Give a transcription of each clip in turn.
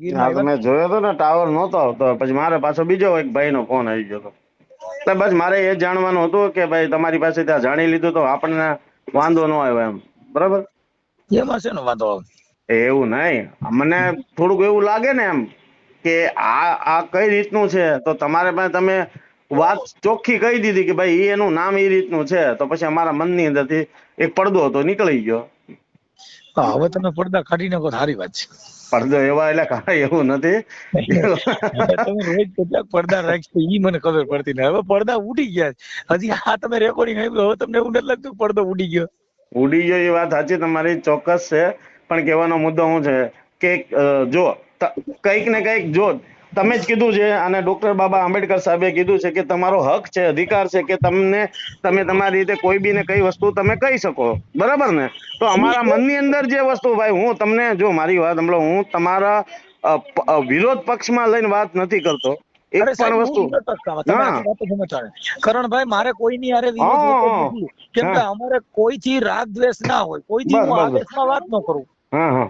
હા ગીરમાં તો મેં જોયો હતો ને, ટાવર નહોતો આવતો, પછી મારે પાછો બીજો એક ભાઈ નો ફોન આવી ગયો હતો. એટલે બસ મારે એ જાણવાનું હતું કે ભાઈ તમારી પાસે ત્યાં જાણી લીધું તો આપણને વાંધો ન આવ્યો એમ, બરાબર. એમાં છે ને વાંધો આવે. એવું નહીં, મને થોડુંક એવું લાગે ને એમ કે આ કઈ રીતનું છે, તો તમારે પાસે તમે વાત ચોખ્ખી કહી દીધી કે ભાઈ એનું નામ એ રીતનું છે, તો પછી અમારા મનની અંદરથી એક પડદો હતો નીકળી ગયો. હા, હવે તમે પડદા કાઢી નાખો સારી વાત છે. પડદો એવા એટલે કાંઈ એવું નથી. હવે તમે રોજ કેટલાક પડદા રાખશો ઈ મને ખબર પડતી ને. હવે પડદા ઉડી ગયા છે. હજી આ તમે રેકોર્ડિંગ આપ્યું, હવે તમને એવું નથી લાગતું પડદો ઉડી ગયો? ઉડી ગયો એ વાત સાચી તમારી, ચોક્કસ છે. પણ કહેવાનો મુદ્દો શું છે કે જો કંઈક ને કંઈક જો તમે જ કીધું છે અને ડોક્ટર બાબા આંબેડકર સાહેબે કીધું છે કે તમારો હક છે, અધિકાર છે કે તમે તમારી રીતે કોઈ બી ને કઈ વસ્તુ તમે કહી શકો, બરાબર ને. તો અમારા મનની અંદર જે વસ્તુ, ભાઈ હું તમને જો મારી વાત સાંભળો, હું તમારા વિરોધ પક્ષમાં લઈને વાત નથી કરતો એક અરે સાહેબ, પણ હું વસ્તુ. વિરોધ પક્ષમાં, તમે હા આખી વાત સમજતા નથી. કરણભાઈ, મારે કોઈની હારે વિરોધ હોતો જ હા નથી, કેમ કે હા અમારે કોઈથી રાગ દ્વેષ ના હોય, કોઈથી બસ હું બસ બસ આવેશમાં વાત ન કરું. હા હા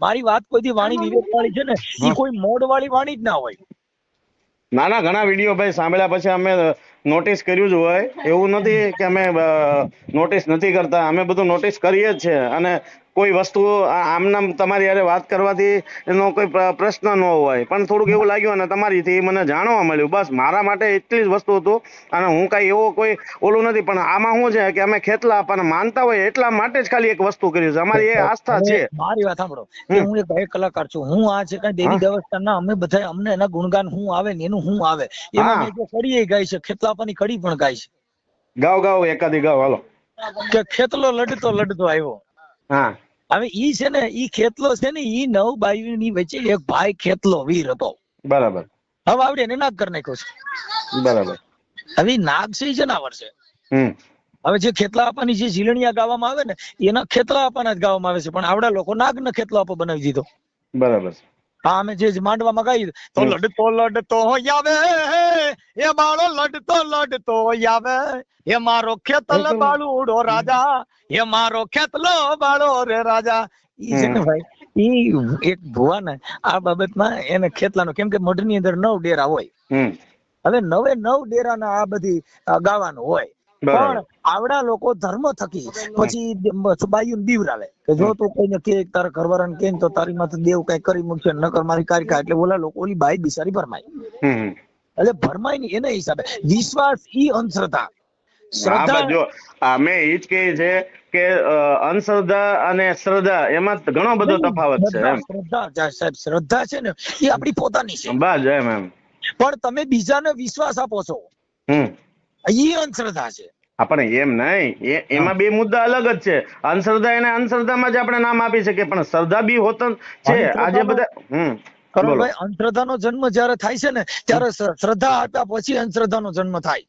મારી વાત કોઈથી વાણી વિવેક વાળી છે ને, હા. એ કોઈ મોડ વાળી વાણી જ ના હોય. ના ના, ઘણા વિડીયો ભાઈ સાંભળ્યા પછી અમે નોટિસ કર્યું જ હોય, એવું નથી કે અમે નોટિસ નથી કરતા, અમે બધું નોટિસ કરીએ જ છે. અને કોઈ વસ્તુ આમનામ તમારી હારે વાત કરવાથી એનો કોઈ પ્રશ્ન ન હોય, પણ થોડુંક એવું લાગ્યું અને તમારીથી મને જાણવા મળ્યું, બસ મારા માટે એટલી જ વસ્તુ હતું. અને હું કઈ એવો કોઈ ઓલું નથી, પણ આમાં શું છે કે અમે ખેતલા આપણને માનતા હોય એટલા માટે જ ખાલી એક વસ્તુ કરી છે, અમારી એ આસ્થા હવે છે. મારી વાત સાંભળો, કે હમ હું એક ગાયક કલાકાર છું. હું આ છે કઈ દેવી હા દેવસ્તાના, અમે બધા અમને એના ગુણગાન હું આવે ને એનું હું આવે, એમાં હા મેં જે કડી ગાય છે, ખેતલાપાની કડી પણ ગાય છે, ગાવ ગાવ એકાદી ગાવ હાલો. કે ખેતલો લડતો લડતો આવ્યો. હા હવે ઈ છે ને, ઈ ખેતલો છે ને, ઈ નવ બાયુની વચ્ચે એક ભાઈ ખેતલો વીર હતો. બરાબર હવે આવડે એને નાગ કરી નાખ્યો છે. બરાબર. હવે ઈ નાગ છે, ઈ જનાવર છે. હમ હવે જે ખેતલા આપવાની જે ઝીલણિયા ગાવામાં આવે ને, એના ખેતલા આપવાના જ ગાવામાં આવે છે, પણ આવડા લોકો નાગ ને ખેતલો આપો બનાવી દીધો. બરાબર. હા, અમે જે માંડવામાં ગાઈ, તો હમ લડતો લડતો આવે, એ બાળો લડતો લડતો આવે, એ મારો ખેતલ બાળુડો રાજા, એ મારો ખેતલો બાળો રે રાજા. ઈ છે ને ભાઈ, ઈ એક ભુવા ને આ બાબતમાં એને ખેતલાનો, કેમ કે મઢની અંદર 9 ડેરા હોય. હમ હવે 9 ડેરાના આ બધી ગાવાનું હોય, પણ બરાબર. આવડા લોકો ધર્મ થકી પછી બાયું બીવરાવે કે જો તું કોઈને કે તારા ઘરવાળાને કે તો તારી માથે દેવ કઈ કરી મૂકશે, નકર મારી કારિકા. એટલે ઓલા લોકો ઓલી બાઈ બિચારી ભરમાય, હમ એટલે ભરમાય ની એના હિસાબે વિશ્વાસ ઈ અંધશ્રદ્ધા. હા શ્રદ્ધા બસ જો અમે એ જ કહીએ છે કે અંધશ્રદ્ધા અને શ્રદ્ધા એમાં ઘણો બધો નહીં, તફાવત છે શ્રદ્ધા એમ. શ્રદ્ધા સાહેબ, શ્રદ્ધા છે ને એ આપણી પોતાની છે, બસ એમ. પણ તમે બીજાને વિશ્વાસ આપો છો, હમ ઈ અંધશ્રદ્ધા છે. આપણે એમ નહીં, હા. એમાં બે મુદ્દા અલગ જ છે. અંધશ્રદ્ધા એને અંધશ્રદ્ધામાં જ આપણે નામ આપી શકીએ, પણ શ્રદ્ધા બી હોત છે આજે અંધશ્રદ્ધાનો, બધા. બોલો. કરણભાઈ, અંધશ્રદ્ધાનો જન્મ જ્યારે થાય છે ને, ત્યારે શ્રદ્ધા આપ્યા પછી અંધશ્રદ્ધાનો જન્મ થાય.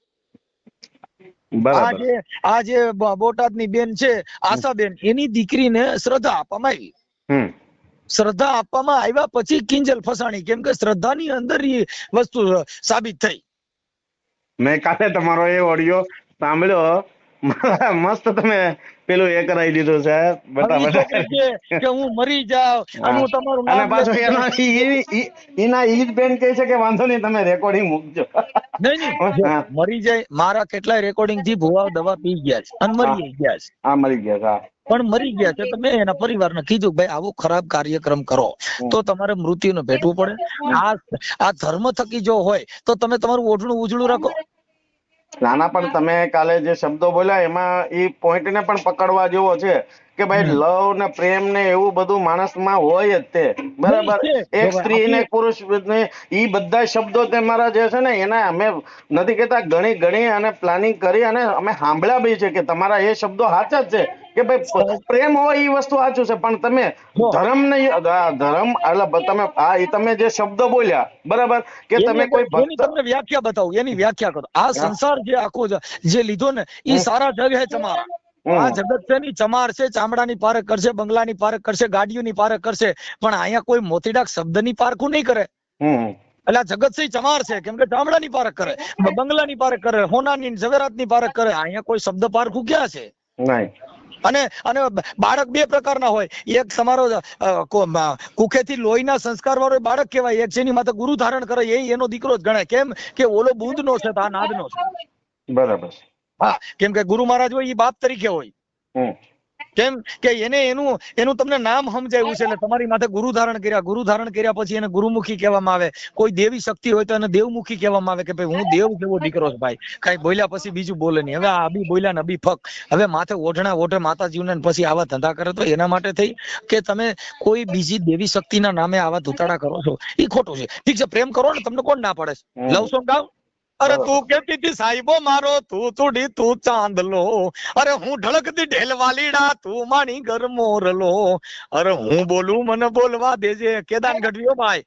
બરાબર. આ જે બોટાદની બેન છે આશાબેન, એની દીકરીને શ્રદ્ધા આપવામાં આવી. હમ શ્રદ્ધા આપવામાં આવ્યા પછી કિંજલ ફસાણી, કેમ કે શ્રદ્ધાની અંદર એ વસ્તુ સાબિત થઈ. મેં કાલે તમારો એ ઓડિયો સાંભળ્યો, મસ્ત તમે પેલું એ કરાવી દીધું છે હવે બટા ઈ બટા. છોકરી છે કે હું મરી જાઉં અને હા હું તમારું અને નામ પાછો લેતી એનો જાઉં. એના ઈ જ બેન કહે છે કે વાંધો નહીં, તમે રેકોર્ડિંગ મૂકજો. નહીં નહીં, જો હા મરી જાય, મારા કેટલાય રેકોર્ડિંગ થી ભુવા દવા પી ગયા છે અને હા મરી ગયા છે, હા, મળી ગયા હા. પણ મરી ગયા છે. તો મેં એના પરિવારને કીધું, ભાઈ આવો ખરાબ કાર્યક્રમ કરો તો તમારે મૃત્યુને ભેટવું પડે. આ ધર્મ થકી જો હોય તો તમે તમારું ઓઢણું ઉજળું રાખો. નાના, પણ તમે કાલે જે શબ્દો બોલ્યા એમાં એ પોઈન્ટ ને પણ પકડવા જેવો છે કે ભાઈ લવ ને પ્રેમ ને એવું બધું માણસમાં હોય જ તે, નહીં બરાબર. છે, જો એક ભાઈ સ્ત્રી ને આખી એક પુરુષ ને ઈ બધા શબ્દો તમારા જે છે ને એના અમે નથી કેતા, ઘણી ઘણી અને પ્લાનિંગ કરી અને અમે સાંભળ્યા બી છે કે તમારા એ શબ્દો સાચા જ છે કે ભાઈ પ્રેમ હોય એ વસ્તુ સાચું છે, પણ તમે જો ધર્મ નહીં, ધર્મ એટલે તમે જે શબ્દો બોલ્યા, બરાબર, કે તમે કોઈ એની ભક્ત. તમને વ્યાખ્યા બતાવું, એની વ્યાખ્યા કરો. આ હા, સંસાર જે આખો જે લીધો ને, એ હમ, સારા જગ હે તમારા. આ હમ, જગત છે ની ચમાર છે, ચામડાની પારખ કરશે, બંગલાની પારખ કરશે, ગાડીઓની પારખ કરશે, પણ અહીંયા કોઈ મોતીડાક શબ્દની પારખું નહીં કરે. હમ, એટલે આ જગત છે ચમાર છે, કેમ કે ચામડાની પારખ કરે, બંગલાની પારખ કરે, હોનાની ઝવેરાતની પારખ કરે. અહીંયા કોઈ શબ્દ પારખું ક્યાં છે? નહીં. અને અને બાળક બે પ્રકારના હોય, એક તમારો કુખેથી લોહીના સંસ્કાર વાળો બાળક કહેવાય, એક જેની માથે ગુરુ ધારણ કરે એ એનો દીકરો જ ગણાય. કેમ કે ઓલો બુંદનો છે તો આ નાદનો છે. બરાબર. હા, કેમ કે ગુરુ મહારાજ હોય એ બાપ તરીકે હોય. કેમ કે એને એનું તમને નામ સમજાયું છે, એટલે તમારી માથે ગુરુ ધારણ કર્યા પછી એને ગુરુમુખી કહેવામાં આવે. કોઈ દેવી શક્તિ હોય તો એને દેવમુખી કહેવામાં આવે કે ભાઈ હું દેવ જેવો દીકરો છું ભાઈ, કઈ બોલ્યા પછી બીજું બોલે નહીં. હવે આ અબી બોલ્યા ને અબી ફક, હવે માથે ઓઢણા ઓઢે માતાજીને પછી આવા ધંધા કરે તો એના માટે થઈ કે તમે કોઈ બીજી દેવી શક્તિના નામે આવા ધૂતાડા કરો છો એ ખોટું છે. ઠીક છે, પ્રેમ કરો ને, તમને કોણ ના પડે? લવ સોંગ ગાવ. અરે તું કેતી હતી સાહેબો મારો તું તુડી તું ચાંદલો, અરે હું ઢળકતી ઢેલ વાલીડા તું માણી ઘર મોરલો, અરે હું બોલું મને બોલવા દેજે કેદાન ગઢવીઓ ભાઈ,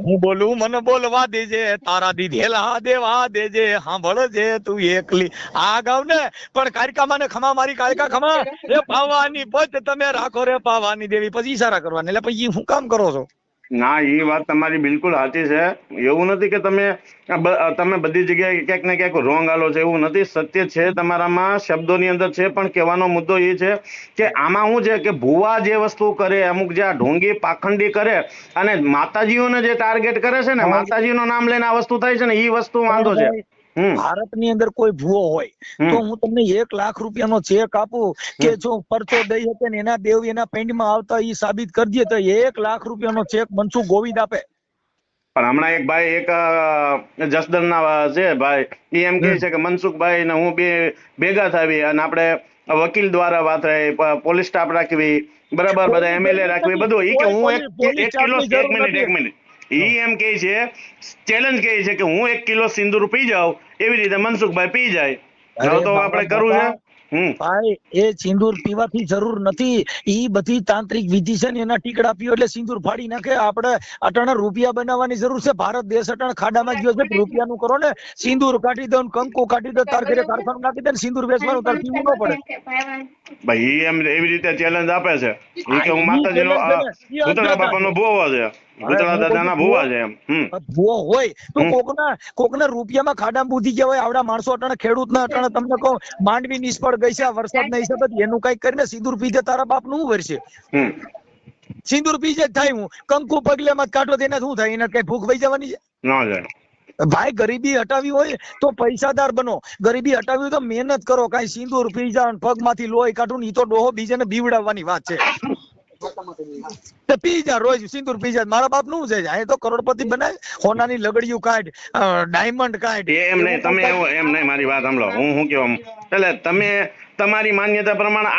હું બોલું મને બોલવા દેજે તારા દીધેલા દેવા દેજે સાંભળજે તું એકલી. આ ગાવ ને પણ કારિકામાં ને ખમા મારી કારિકા ખમા એ પાવાની પોત તમે રાખો રે પાવાની દેવી, પછી ઈશારા કરવાના. એટલે પછી હું કામ કરો છો? ના, એ વાત તમારી બિલકુલ સાચી છે. એવું નથી કે તમે બધી જગ્યાએ ક્યાંક ને ક્યાંક રોંગ હાલો છે, એવું નથી. સત્ય છે તમારામાં, શબ્દોની અંદર છે, પણ કહેવાનો મુદ્દો એ છે કે આમાં શું છે કે ભુવા જે વસ્તુ કરે, અમુક જે આ ઢોંગી પાખંડી કરે અને માતાજીઓને જે ટાર્ગેટ કરે છે ને, માતાજીનું નામ લઈને આ વસ્તુ થાય છે ને, એ વસ્તુ વાંધો છે. ભારતની અંદર કોઈ ભૂવો હોય તો હું તમને 1 લાખ રૂપિયાનો ચેક આપું કે જો પરચો દઈ શકે ને એના દેવ એના પેન્ડમાં આવતા એ સાબિત કરી દે તો 1 લાખ રૂપિયાનો ચેક મનસુખ ગોવિંદ આપે. પણ હમણાં એક ભાઈ એક જસદણના છે ભાઈ, એ એમ કહે છે કે મનસુખભાઈ ને હું ભેગા થાવી અને આપણે વકીલ દ્વારા વાત રહી, પોલીસ સ્ટાફ રાખવી, બરાબર, બધા MLA રાખવી, બધું. એ કે હું 1 કિલો, એક મિનિટ ઈ એમ કહે છે, ચેલેન્જ કહે છે કે હું 1 કિલો સિંદૂર પી જાઉં એવી રીતે મનસુખભાઈ પી જાય. હવે તો આપણે કરવું છે. ભાઈ એ સિંદૂર પીવાથી જરૂર નથી, ઈ બધી તાંત્રિક વિધિ છે ને એના ટીકડા પીઓ એટલે સિંદૂર ફાડી નાખે. આપણે અટાણે રૂપિયા બનાવવાની જરૂર છે. ભારત દેશ અટાણે ખાડામાં ગયો છે. રૂપિયાનું કરો ને, સિંદૂર કાઢી દો, કંકુ કાઢી દો, તાર ઘરે કારખાનું નાખી દે ને સિંદૂર વેચવાનું, તાર પીવું ન પડે. ભાઈ એમ એવી રીતે ચેલેન્જ આપે છે ઈ કે હું માતાજીનો ભૂતળા બાપાનો ભુવો છે, ભૂતળા દાદાના ભુવા છે. એમ ભુવો હોય તો કોકના રૂપિયામાં ખાડામાં બુધી ગયા હોય. આવડા માણસો અટાણે ખેડૂતના અટાણે તમને કહું માંડવી નિષ્ફળ ગઈ છે આ વરસાદના હિસાબે, એનું કઈક કરીને સિંદૂર પી દે, તારા બાપ નું વર્ષે સિંદૂર પી જાય થાય. હું કંકુ પગલેમાં કાઢો તેને શું થાય? એને કઈ ભૂખ વહી જવાની છે? ના જાય. ભાઈ ગરીબી હટાવી હોય તો પૈસાદાર બનો, ગરીબી હટાવી હોય તો મહેનત કરો. કઈ સિંદૂર પી જાવ પગમાંથી લોહી કાઢું, ઈ તો ડોહો બીજાને બીવડાવવાની વાત છે. પી જા રોજ સિંદૂર પી જા, મારા બાપ નું છે અહીં તો કરોડપતિ બનાય, સોનાની લગડીયું કાઢ, ડાયમંડ કાઢ. એમ નહીં, તમે એમ નહીં, મારી વાત સાંભળો. હું કેવા એટલે તમે તમારી માન્યતા પ્રમાણે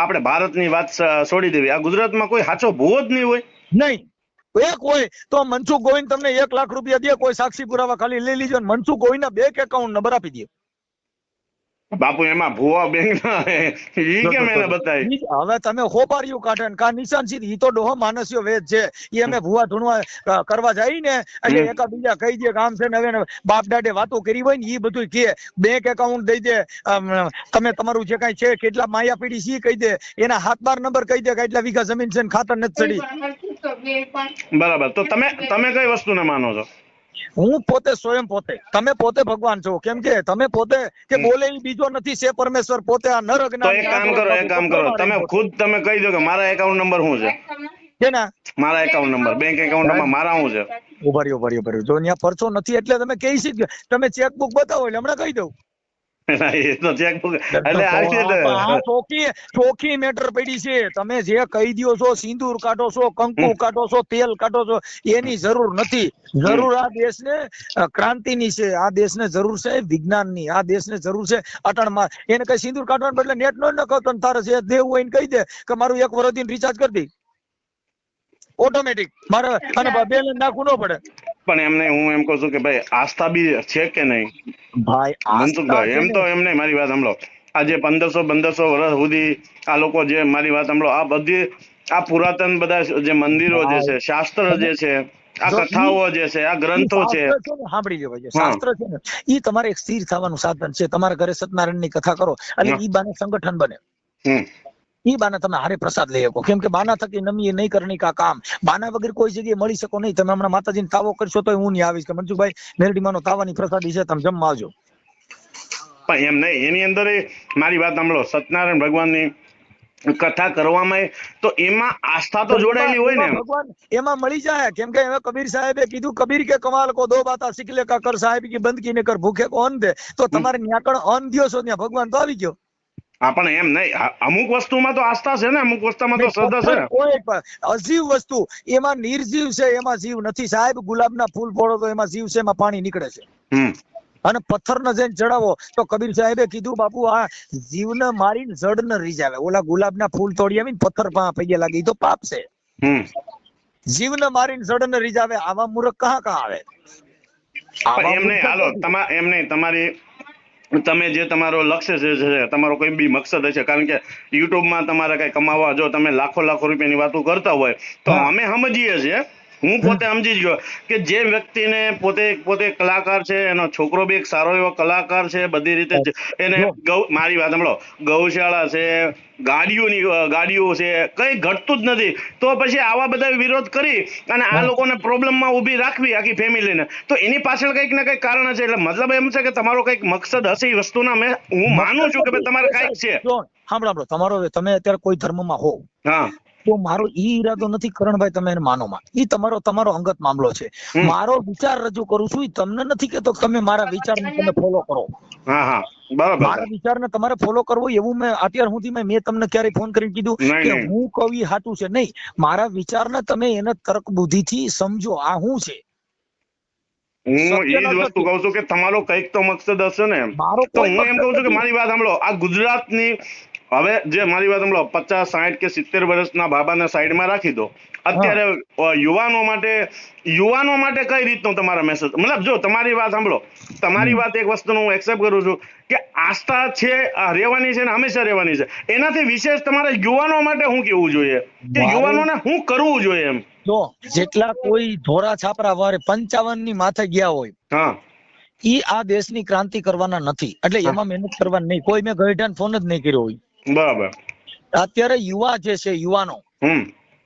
આપણે ભારતની વાત છોડી દેવી, આ ગુજરાતમાં કોઈ સાચો ભૂવો જ નહીં હોય. નહીં, એક હોય તો મનસુખ ગોવિંદ તમને 1 લાખ રૂપિયા દે, કોઈ સાક્ષી પુરાવા ખાલી લઈ લીજો. મનસુખ ગોવિંદ ના બેંક એકાઉન્ટ નંબર આપી દે. બાપુ એમાં ભુવા બેંક ઈ કેમ એને બતાવી? હવે તમે હોપાર્યું કાઢે ને કા નિશાન સીધી, ઈ તો ડોહો માનસ્યો વેદ છે. ઈ અમે ભુવા ધૂણવા કરવા જાય ને એટલે એકા બીજા કહી દે કામ છે ને, હવે બાપ દાડે વાતો કરી હોય ને ઈ બધું કે બેંક એકાઉન્ટ દઈ દે, તમે તમારું જે કઈ છે કેટલા માયા પીડી છે કહી દે, એના હાથ બાર નંબર કહી દે, કેટલા વીઘા જમીન છે ને ખાતર નથી ચડી. બરાબર. તો તમે કઈ વસ્તુને માનો છો? હું પોતે સ્વયં પોતે, તમે પોતે ભગવાન છો. કેમ કે તમે પોતે કે બોલે ઈ બીજો નથી, છે પરમેશ્વર પોતે. આ નર તો એક કામ કરો તમે ખુદ તમે કહી દો કે મારા એકાઉન્ટ નંબર શું છે? કેના? મારા એકાઉન્ટ નંબર, બેંક એકાઉન્ટમાં મારા શું છે? ઉભા રહ્યો. જો ત્યાં પરચો નથી એટલે તમે કહી શકો, તમે ચેકબુક બતાવો એટલે હમણાં કહી દઉં. ચોખ્ખી મેટર પડી છે. તમે જે કહી દો છો, સિંદૂર કાઢો છો, કંકુ કાઢો છો, તેલ કાઢો છો, એની જરૂર નથી. જરૂર આ દેશને ક્રાંતિની છે, આ દેશને જરૂર છે વિજ્ઞાનની, આ દેશને જરૂર છે અટણમાં. એને કઈ સિંદૂર કાઢવાનું બદલે નેટ નો નખો તો તારે જે દેવું હોય એને કહી દે કે મારું 1 વર્ષ રિચાર્જ કરી દે ઓટોમેટિક, મારે અને બેલેન્સ નાખવું ન પડે. પણ એમને હું એમ કહું છું કે ભાઈ આસ્થા બી છે કે નહીં? ભાઈ મનસુખભાઈ એમ તો એમ નહીં, મારી વાત સાંભળો. આજે 1500 વર્ષ સુધી આ લોકો જે, મારી વાત સાંભળો, આ બધી આ પુરાતન બધા જે મંદિરો જે છે, શાસ્ત્ર જે છે, આ કથાઓ જે છે, આ ગ્રંથો છે, સાંભળી લો ભાઈ, શાસ્ત્ર છે ને ઈ તમારે એક સ્થિર થવાનું સાધન છે. તમારા ઘરે સત્યનારાયણ ની કથા કરો એટલે ઈ બાને સંગઠન બને. ઈ બાના તમે હારે પ્રસાદ લઈ શકો. કેમ કે બાના થકી નમી નહીં કરણી કા કામ, બાના વગર કોઈ જગ્યાએ મળી શકો નહીં. તમે હમણાં માતાજીને તાવો કરશો તો હું નહીં આવીશ કે મનસુખભાઈ મેરડીમાંનો તાવાની પ્રસાદી છે, તમે જમવા આવજો. પણ એમ નહીં, એની અંદર મારી વાત સાંભળો, સત્યનારાયણ ભગવાનની કથા કરવામાં તો એમાં આસ્થા તો જોડાયેલી હોય ને. એમાં ભગવાન એમાં મળી જાય, કેમ કે એમાં કબીર સાહેબે કીધું, કબીર કે કમાલ કો દો બાતા સીખ લે કા કર સાહેબ કી બંદગી ને કર ભૂખે કો અન્ન દે. તો તમારે ન્યાકણ અન્ન દ્યો છો ત્યાં ભગવાન તો આવી ગયો. હા પણ એમ નહીં, અમુક વસ્તુમાં તો આસ્થા છે ને, અમુક વસ્તુમાં તો શ્રદ્ધા છે. કોઈ પણ અજીવ વસ્તુ એમાં નિર્જીવ છે, એમાં જીવ નથી સાહેબ. ગુલાબના ફૂલ ફોડો તો એમાં જીવ છે, એમાં પાણી નીકળે છે. અને પથ્થરને જઈને ચડાવો તો કબીર સાહેબે કીધું, બાપુ આ જીવને મારીને જડને રીઝાવે. ઓલા ગુલાબના ફૂલ તોડી આવીને પથ્થર પગે લાગે, એ તો પાપ છે. જીવને મારીને જડને રીઝાવે, આવા મૂર્ખ કહા આવે. એમ નહીં, હાલો એમ નહીં, તમે જે તમારો લક્ષ્ય છે, તમારો કોઈ બી મકસદ હશે, કારણ કે યુટ્યુબમાં તમારે કઈ કમાવા, જો તમે લાખો રૂપિયાની વાતો કરતા હોય તો અમે સમજીએ છીએ, હું પોતે સમજી ગયો કે જે વ્યક્તિને પોતે કલાકાર છે, એનો છોકરો બી એક સારો એવો કલાકાર છે, બધી રીતે એને મારી વાત સાંભળો, ગૌશાળા છે, ગાડીઓ છે, કઈ ઘટતું જ નથી, તો પછી આવા બધા વિરોધ કરી અને આ લોકોને પ્રોબ્લેમમાં ઊભી રાખવી આખી ફેમિલીને, તો એની પાછળ કંઈક ને કંઈક કારણ છે. એટલે મતલબ એમ છે કે તમારો કંઈક મકસદ હશે એ વસ્તુના, હું માનું છું કે ભાઈ તમારે કંઈક છે. સાંભળો, તમારો તમે અત્યારે કોઈ ધર્મમાં હો, હા, તો મારો ઈ ઈરાદો નથી કરણભાઈ તમે એને માનોમાં, ઈ તમારો અંગત મામલો છે. મારો વિચાર રજૂ કરું છું, ઈ તમને નથી કેતો તમે મારા વિચારને તમે ફોલો કરો. હા હા બરાબર. મારા વિચારને તમારે ફોલો કરવો એવું મેં અત્યાર સુધી મેં તમને ક્યારેય ફોન કરીને કીધું કે હું કહું ઈ સાચું છે? નહીં. મારા વિચારને તમે એને તર્ક બુદ્ધિથી સમજો, આ શું છે. હું એ જ વસ્તુ કહું છું કે તમારો કંઈક તો મકસદ હશે ને. તો હું એમ કહું છું કે મારી વાત સાંભળો, આ ગુજરાતની હવે જે મારી વાત સાંભળો, 50, 60 કે 70 વર્ષના બાબાને સાઈડમાં રાખી દો. અત્યારે યુવાનો માટે કઈ રીતનો તમારા મેસેજ, મતલબ જો તમારી વાત સાંભળો, તમારી વાત એક વસ્તુનું હું એક્સેપ્ટ કરું છું કે આસ્થા છે, રહેવાની છે ને હંમેશા રહેવાની છે. એનાથી વિશેષ તમારે યુવાનો માટે શું કેવું જોઈએ, કે યુવાનોને શું કરવું જોઈએ એમ. જો જેટલા કોઈ ધોરા છાપરા વારે 55 ની માથે ગયા હોય, હા, ઈ આ દેશની ક્રાંતિ કરવાના નથી, એટલે એમાં મહેનત કરવાની નહીં. કોઈ મેં ગઈઢાને ફોન જ નહીં કર્યો હોય. બરાબર. અત્યારે યુવા જે છે, યુવાનો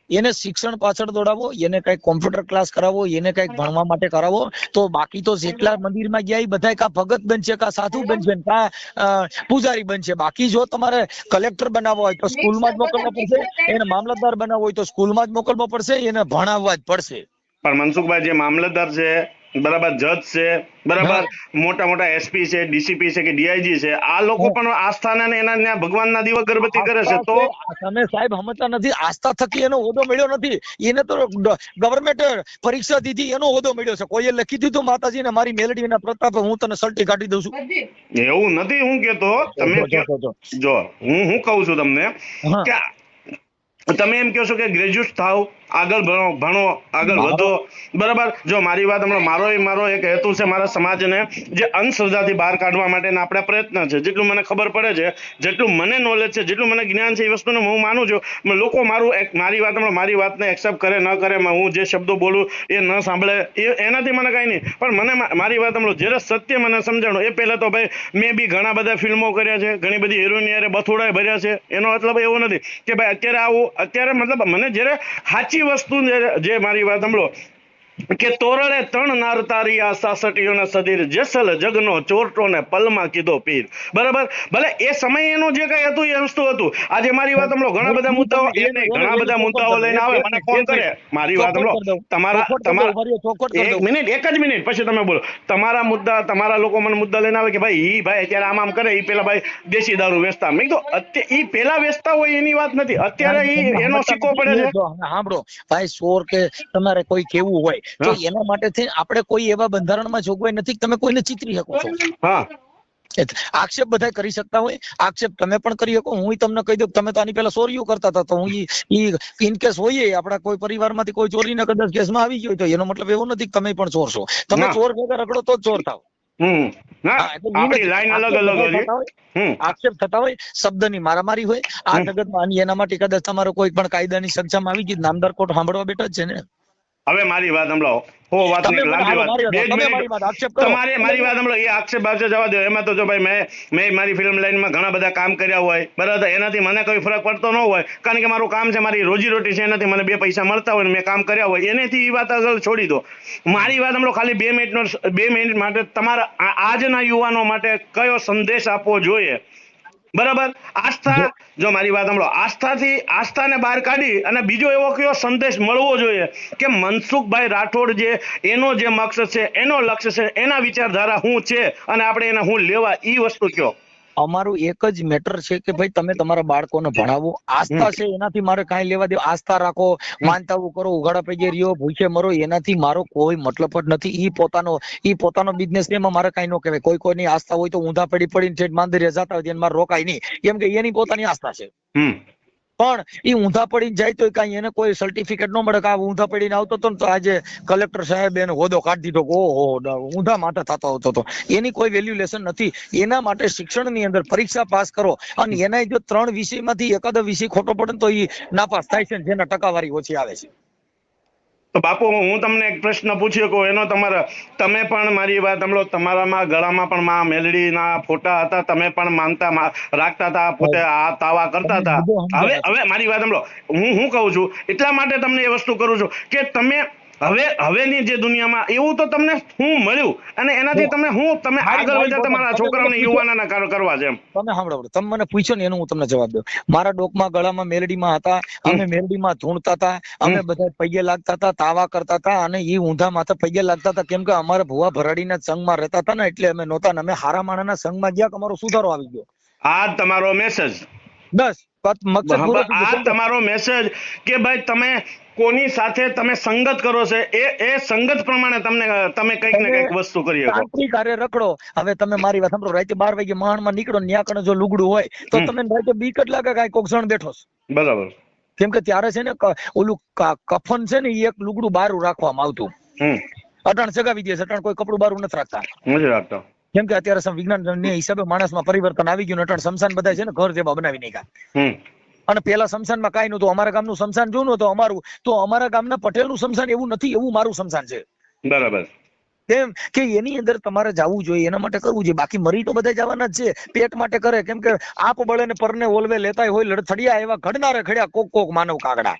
એને શિક્ષણ પાછળ દોડાવો, એને કઈક કોમ્પ્યુટર ક્લાસ કરાવો, એને કઈક ભણવા માટે કરાવો, તો બાકી તો જેટલા મંદિરમાં ગયા એ બધા કા ભગત બનશે, કા સાધુ બનશે, કા પૂજારી બનશે. બાકી જો તમારે કલેક્ટર બનાવવો હોય તો સ્કૂલમાં જ મોકલવો પડશે, એને મામલતદાર બનાવવો હોય તો સ્કૂલમાં જ મોકલવો પડશે, એને ભણાવવા જ પડશે. પણ મનસુખભાઈ, જે મામલતદાર છે, બરાબર, જજ છે, બરાબર, મોટા એસપી છે, ડીસીપી છે કે ડીઆઈજી છે, આ લોકો પણ આસ્થાના ને એના ભગવાનના દીવા અગરબત્તી કરે છે. તો તમે સાહેબ સમજતા નથી, આસ્થા થકી એનો હોદ્દો મળ્યો નથી. એને તો ગવર્મેન્ટ પરીક્ષા દીધી, એનો હોદ્દો મળ્યો છે. કોઈએ લખી દીધું માતાજીને મારી મેલડીના પ્રતાપે હું તને સલ્ટી કાઢી દઉં છું, એવું નથી. હું કેતો, તમે જો હું કહું છું તમને કે તમે એમ કહો છો કે ગ્રેજ્યુએટ થાવ, આગળ ભણો, આગળ વધો, બરાબર. જો મારી વાત હમણાં, મારો એક હેતુ છે મારા સમાજને જે અંધશ્રદ્ધાથી બહાર કાઢવા માટેના આપણા પ્રયત્ન છે. જેટલું મને ખબર પડે છે, જેટલું મને નોલેજ છે, જેટલું મને જ્ઞાન છે, એ વસ્તુને હું માનું છું. લોકો મારી વાતને એક્સેપ્ટ કરે ન કરે, હું જે શબ્દો બોલું એ ન સાંભળે, એનાથી મને કઈ નહીં. પણ મને મારી વાત જ્યારે સત્ય મને સમજાણું, એ પહેલા તો ભાઈ મેં બી ઘણા બધા ફિલ્મો કર્યા છે, ઘણી બધી હિરોઈન યારે બથોડા ભર્યા છે. એનો મતલબ એવો નથી કે ભાઈ અત્યારે મતલબ મને જ્યારે સાચી વસ્તુ, જે મારી વાત સાંભળો કે તોરણે 3 નાર તારી 66 સદીર જેસલ જગનો ચોરટો ને પલમાં કીધો પીર, બરાબર. ભલે એ સમય એનું જે કઈ હતું એ વસ્તુ હતું. આજે મારી વાત સાંભળો, ઘણા બધા મુદ્દાઓ લઈને આવે, મને ફોન કરે. મારી વાત સાંભળો, એક જ મિનિટ પછી તમે બોલો. તમારા મુદ્દા, તમારા લોકો મને મુદ્દા લઈને આવે કે ભાઈ અત્યારે આમ કરે, એ પેલા ભાઈ દેશી દારૂ વેચતા. મેં કીધું એ પેલા વેચતા હોય એની વાત નથી, અત્યારે એનો સિક્કો પડે છે. સાંભળો ભાઈ, ચોર કે તમારે કોઈ કેવું હોય તો એના માટે આપણે કોઈ એવા બંધારણમાં જોગવાઈ નથી તમે કોઈને ચીતરી શકો છો. આક્ષેપ બધા કરી શકતા હોય, આક્ષેપ તમે પણ કરી શકો. હું તમને કહી દઉં, તમે તો આની પેલા ચોરીઓ કરતા હતા, તો હું ઇન કેસ હોઈએ આપણા કોઈ પરિવારમાંથી કોઈ ચોરીના કદાચ કેસમાં આવી ગયો તો એનો મતલબ એવો નથી કે તમે પણ ચોર છો. તમે ચોર ભેગા રખડો તો ચોર થાવ. આક્ષેપ થતા હોય, શબ્દની મારામારી હોય આ જગતમાં, એના માટે કદાચ તમારો કોઈ પણ કાયદાની સક્ષમ આવી ગઈ, નામદાર કોર્ટ સાંભળવા બેઠા જ છે ને. હવે મારી વાત સાંભળો. હો વાત તમે નહીં, મને લાંબી હાલો વાત, મારી 2 જ તમે મિનિટ. મારી વાત આક્ષેપ કરો. તમારે મારી વાત સાંભળો, એ આક્ષેપ બાક્ષેપ જવા દો. એમાં તો જો ભાઈ મેં મારી ફિલ્મ લાઈનમાં ઘણા બધા કામ કર્યા હોય, બરાબર, એનાથી મને કોઈ ફરક પડતો ન હોય, કારણ કે મારું કામ છે, મારી રોજીરોટી છે, એનાથી મને 2 પૈસા મળતા હોય ને મેં કામ કર્યા હોય, એનાથી એ વાત આગળ છોડી દો. મારી વાત સાંભળો, ખાલી 2 મિનિટ માટે તમારા આજના યુવાનો માટે કયો સંદેશ આપવો જોઈએ, બરાબર? આસ્થા, જો મારી વાત સાંભળો, આસ્થાને બહાર કાઢી અને બીજો એવો કયો સંદેશ મળવો જોઈએ કે મનસુખભાઈ રાઠોડ જે એનો જે મકસદ છે, એનો લક્ષ્ય છે, એના વિચારધારા શું છે અને આપણે એને હું લેવા, ઈ વસ્તુ કયો. અમારું એક જ મેટર છે કે ભાઈ તમે તમારા બાળકોને ભણાવો. આસ્થા છે એનાથી મારે કાંઈ લેવા દે. આસ્થા રાખો, માનતાઓ કરો, ઉઘાડા પગે રહ્યો, ભૂખે મરો, એનાથી મારો કોઈ મતલબ જ નથી. ઈ પોતાનો બિઝનેસ છે, એમાં મારે કાંઈ ન કહેવાય. કોઈની આસ્થા હોય તો ઊંધા પડીને ઠેઠ માંદરિયા જતા હોય એમાં રોકાય નહીં, કેમ કે એની પોતાની આસ્થા છે. પણ એ ઊંધા પડીને જાય તો કાંઈ એને કોઈ સર્ટિફિકેટ ન મળે કે આ ઊંધા પડીને આવતો હતો ને તો આજે કલેક્ટર સાહેબ એને હોદ્દો કાઢી દીધો, ઓહો ઊંધા માટે થતો આવતો હતો. એની કોઈ વેલ્યુલેશન નથી. એના માટે શિક્ષણની અંદર પરીક્ષા પાસ કરો, અને એના જો 3 વિષયમાંથી એકાદો વિષય ખોટો પડે ને તો એ નાપાસ થાય છે, જેના ટકાવારી ઓછી આવે છે. તો બાપુ, હું તમને એક પ્રશ્ન પૂછી શકું, એનો તમે પણ મારી વાત સાંભળો, તમારામાં ગળામાં પણ માં મેલડીના ફોટા હતા, તમે પણ માનતા રાખતા હતા, પોતે આ તાવા કરતા હતા. હવે મારી વાત સાંભળો, હું કહું છું એટલા માટે તમને એ વસ્તુ કરું છું કે તમે હવેની જે દુનિયામાં એવું તો તમને શું મળ્યું અને એનાથી તમે આગળ વધ્યા, તમારા છોકરાઓને યુવાનોના કરવા છે એમ. તમે સાંભળો, તમે મને પૂછ્યો ને એનું હું તમને જવાબ દઉં. મારા ડોકમાં ગળામાં મેલડીમાં હતા, અમે મેલડીમાં ધૂણતા હતા, અમે બધા પગે લાગતા હતા, તાવા કરતા હતા, અને એ ઊંધા માથે પગે લાગતા હતા, કેમ કે અમારા ભુવા ભરાડીના સંઘમાં રહેતા હતા ને, એટલે અમે નહોતા ને અમે હારા માણાના સંઘમાં ગયા કે અમારો સુધારો આવી ગયો. આ તમારો મેસેજ, બસ મકસદ પૂરો થઈ ગયો. આ તમારો મેસેજ કે ભાઈ તમે કોની સાથે તમે સંગત કરો છો, એ સંગત પ્રમાણે તમે કંઈક ને કંઈક વસ્તુ કરી શકો. તાંત્રિક હારે રખડો. હવે તમે મારી વાત સાંભળો, રાતે 12 વાગે મહાણમાં નીકળો, ન્યા કણે જો લુગડું હોય તો તમે રાતે બીક જ લાગે કાંઈ કોક જણ બેઠો છે. બરાબર. કેમ કે ત્યારે છે ને ઓલું કફન છે ને એ એક લુગડું બારું રાખવામાં આવતું. અટાણ સગાવી દે છે, અટાણ કોઈ કપડું બારું નથી રાખતા. નથી રાખતા. કેમ કે અત્યારે વિજ્ઞાન ને હિસાબે માણસમાં પરિવર્તન આવી ગયું. અટાણ શમશાન બધા છે ને ઘર જેવા બનાવી નાખ્યા. અને પેલા શમશાનમાં કાંઈ નહોતું. અમારા ગામનું શમશાન જોયું તો અમારા ગામના પટેલનું શમશાન એવું નથી, એવું મારું શમશાન છે. બરાબર. કેમ કે એની અંદર તમારે જવું જોઈએ, એના માટે કરવું જોઈએ. બાકી મરી તો બધા જવાના જ છે, પેટ માટે કરે. કેમ કે આપ બળે ને પરને ઓલવે લેતા હોય લડથડિયા એવા ઘડનારે ખડ્યા કોક માનવ કાગડા.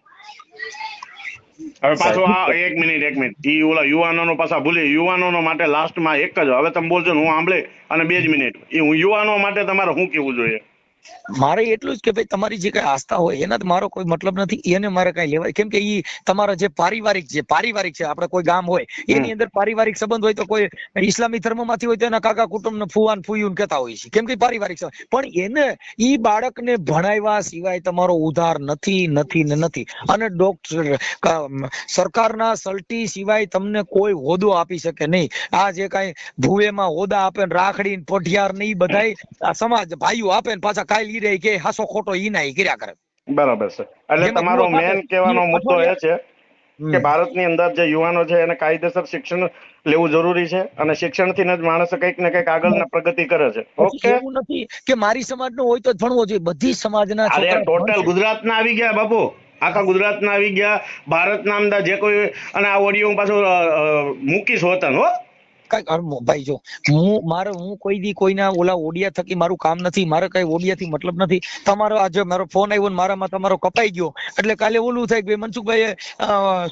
હવે પાછો આ એક મિનિટ ઈ ઓલા યુવાનોનો પાછા ભૂલી, યુવાનોનો માટે લાસ્ટમાં એક જ, હવે તમે બોલજો હું સાંભળે અને 2 જ મિનિટ, એ યુવાનો માટે તમારે શું કેવું જોઈએ? મારે એટલું જ કે ભાઈ તમારી જે કઈ આસ્થા હોય એના મારો કોઈ મતલબ નથી, એને મારે કઈ લેવાય. કેમ કે ઈ તમારા જે પારિવારિક છે, આપણે કોઈ ગામ હોય એની અંદર પારિવારિક સંબંધ હોય તો કોઈ ઇસ્લામિક ધર્મમાંથી હોય તો એના કાકા કુટુંબ ને ફુવાન ફુયુન કહેતા હોય છે, કેમ કે પારિવારિક સંબંધ. પણ એને ઈ બાળકને ભણાવ્યા સિવાય તમારો ઉધાર નથી. અને ડોક્ટર સરકારના સલટી સિવાય તમને કોઈ હોદ્દો આપી શકે નહીં. આ જે કઈ ભુવેમાં હોદ્દા આપે, રાખડી પોઢિયાર ને ઈ બધાય સમાજ ભાઈઓ આપે ને પાછા કાલ ઈ રહે કે હાસો ખોટો ઈ ના કર્યા કરે. બરાબર છે. એટલે તમારો મેન કહેવાનો મુદ્દો એ છે કે ભારતની અંદર જે યુવાનો છે એને કાયદેસર શિક્ષણ લેવું જરૂરી છે, અને શિક્ષણથી જ માણસ કંઈક ને કંઈક આગળ પ્રગતિ કરે છે. ઓકે, એવું નથી કે મારી સમાજનો હોય તો જ ભણવો જોઈએ, બધી સમાજના છોકરા ટોટલ ગુજરાતના આવી ગયા બાપુ, આખા ગુજરાતના આવી ગયા, ભારતના અંદર જે કોઈ, અને આ ઓડિયો હું પાછું મૂકીશ હોતન હો. ભાઈ જો હું કોઈ દી કોઈના ઓલા ઓડિયા થકી મારું કામ નથી, મારે કઈ ઓડિયા થી મતલબ નથી. તમારો આજે મારો ફોન આવ્યો ને મારામાં તમારો કપાઈ ગયો એટલે કાલે ઓલું થાય કે મનસુખભાઈ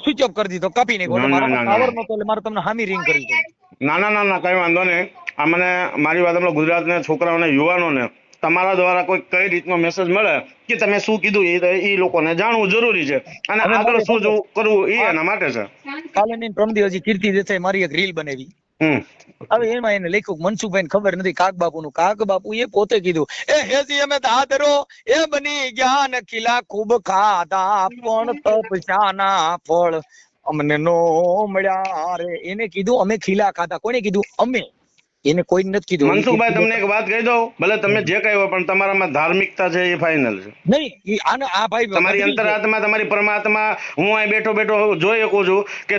સ્વિચ ઓફ કરી દીધો, કાપી નાખ્યો, મારામાં પાવર નતો એટલે મારે તમને હામી રિંગ કરી દીધી. ના કઈ વાંધો નહીં. આ મને મારી વાત આપણે ગુજરાતના છોકરાઓને યુવાનોને તમારા દ્વારા કોઈ કઈ રીતનો મેસેજ મળે કે તમે શું કીધું એ લોકોને જાણવું જરૂરી છે, અને આગળ શું કરવું એ એના માટે છે. કાલે ની પ્રમ દિવસ કીર્તિ દેસાઈ મારી એક રીલ બનાવી. હવે એમાં એને લખ્યું મનસુખભાઈ ખબર નથી કાગબાપુ એ પોતે કીધું, એ હેજી અમે દાદરો એ બની ગયા ને ખીલા ખૂબ ખાધા પણ તપસ્યાના ફળ અમને નો મળ્યા રે. એને કીધું અમે ખીલા ખાધા. કોને કીધું? અમે. એને કોઈ નથી કીધું. મનસુખભાઈ તમને એક વાત કહી દઉં, ભલે તમે જે કહ્યું પણ તમારામાં ધાર્મિકતા છે એ ફાઇનલ છે. નહીં આ ભાઈ તમારી અંતરાત્મા, તમારી પરમાત્મા, હું અહીં બેઠો જોઈ શકું છું કે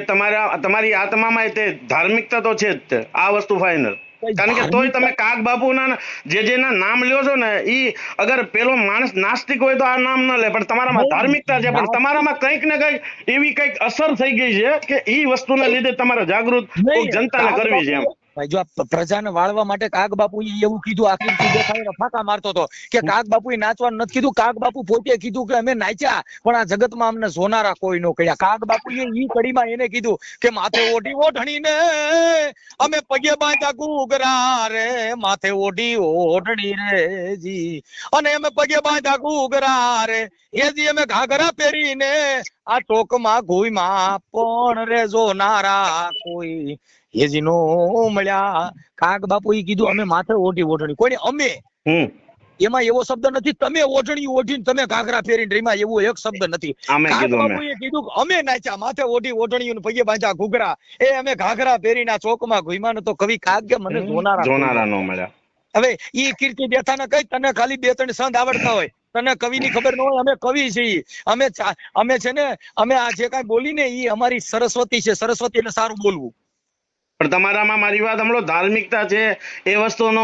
તમારી આત્મામાં તે ધાર્મિકતા તો છે જ. આ વસ્તુ ફાઇનલ. કારણ કે તોય તમે કાગ બાપુના જેના નામ લ્યો છો ને ઈ અગર પેલો માણસ નાસ્તિક હોય તો આ નામ ન લે, પણ તમારામાં ધાર્મિકતા છે, પણ તમારામાં કંઈક ને કંઈક એવી કંઈક અસર થઈ ગઈ છે કે ઈ વસ્તુના લીધે તમારે જાગૃત કોઈક જનતાને કરવી છે એમ. ભાઈ જો આ પ્રજાને વાળવા માટે કાગ બાપુએ એવું કીધું, આ કીર્તિ દેખાડીને ફાંકા મારતો હતો કે કાગ બાપુએ નાચવાનું નથી કીધું. કાગ બાપુ પોતે કીધું કે અમે નાચ્યા પણ આ જગતમાં અમને જોનારા કોઈ નો કહ્યા. કાગ બાપુએ ઈ કડીમાં એને કીધું કે માથે ઓઢી ઓઢણીને અમે પગે બાંધ્યા ઘૂઘરા રે, માથે ઓઢી ઓઢણી રે જી, અને અમે પગે બાંધ્યા ઘૂઘરા રે એ જી, અમે ઘાઘરા પહેરીને આ ટોકમાં ઘોઈમાં પણ રે જોનારા કોઈ હેજી નો મળ્યા. કાગ બાપુ ઈ કીધું અમે માથે ઓઢી ઓઢણી, કોઈને અમે એમાં એવો શબ્દ નથી તમે ઓઢણી ઓઢીને તમે ઘાઘરા ફેરીને એમાં એવો એક શબ્દ નથી. કાગ બાપુએ કીધું અમે નાચ્યા માથે ઓઢી ઓઢણીઓ પગે બાંધ્યા ઘૂઘરા એ અમે ઘાઘરા ફેરીને આ ચોકમાં ઘુમ્યા. તો કવિ કાગ કે મને જોનારા નો મળ્યા. હવે ઈ કીર્તિ દેથાને કઈ તને ખાલી 2-3 સંદ આવડતા હોય, તને કવિની ખબર ન હોય. અમે કવિ છીએ, અમે છે ને અમે આ જે કાંઈ બોલીને ઈ અમારી સરસ્વતી છે. સરસ્વતી એટલે સારું બોલવું. પણ તમારામાં મારી વાત સાંભળો, ધાર્મિકતા છે એ વસ્તુનો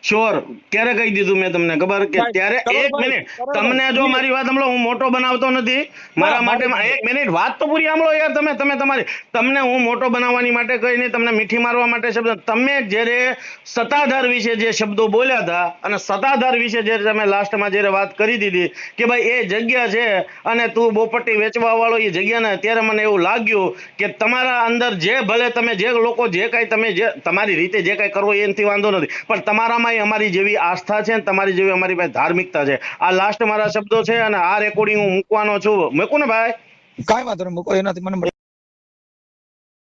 શ્યોર ક્યારે કહી દીધું મેં તમને ખબર કે ત્યારે? એક મિનિટ તમને જો મારી વાત સાંભળો, હું મોટો બનાવતો નથી મારા માટે. એક મિનિટ વાત તો પૂરી સાંભળો યાર. તમે તમારી તમને હું મોટો બનાવવાની માટે કઈ નહીં, તમને મીઠી મારવા માટે શબ્દ. તમે જ્યારે સત્તાધાર વિશે જે શબ્દો બોલ્યા હતા અને સત્તાધાર વિશે જ્યારે તમે લાસ્ટમાં જ્યારે વાત કરી દીધી કે ભાઈ એ જગ્યા છે અને તું બોપટ્ટી વેચવા વાળો એ જગ્યાને, ત્યારે મને એવું લાગ્યું કે તમારા અંદર જે ભલે તમે જે લોકો જે કાંઈ તમે જે તમારી રીતે જે કાંઈ કરવો એનાથી વાંધો નથી, પણ તમારામાં અમારી જેવી આસ્થા છે ને તમારી જેવી અમારી પાસે ધાર્મિકતા છે. આ લાસ્ટ મારા શબ્દો છે અને આ રેકોર્ડિંગ હું મૂકવાનો છું. મૂકું ને ભાઈ? કાંઈ વાંધો નહીં, મૂકો. એનાથી મને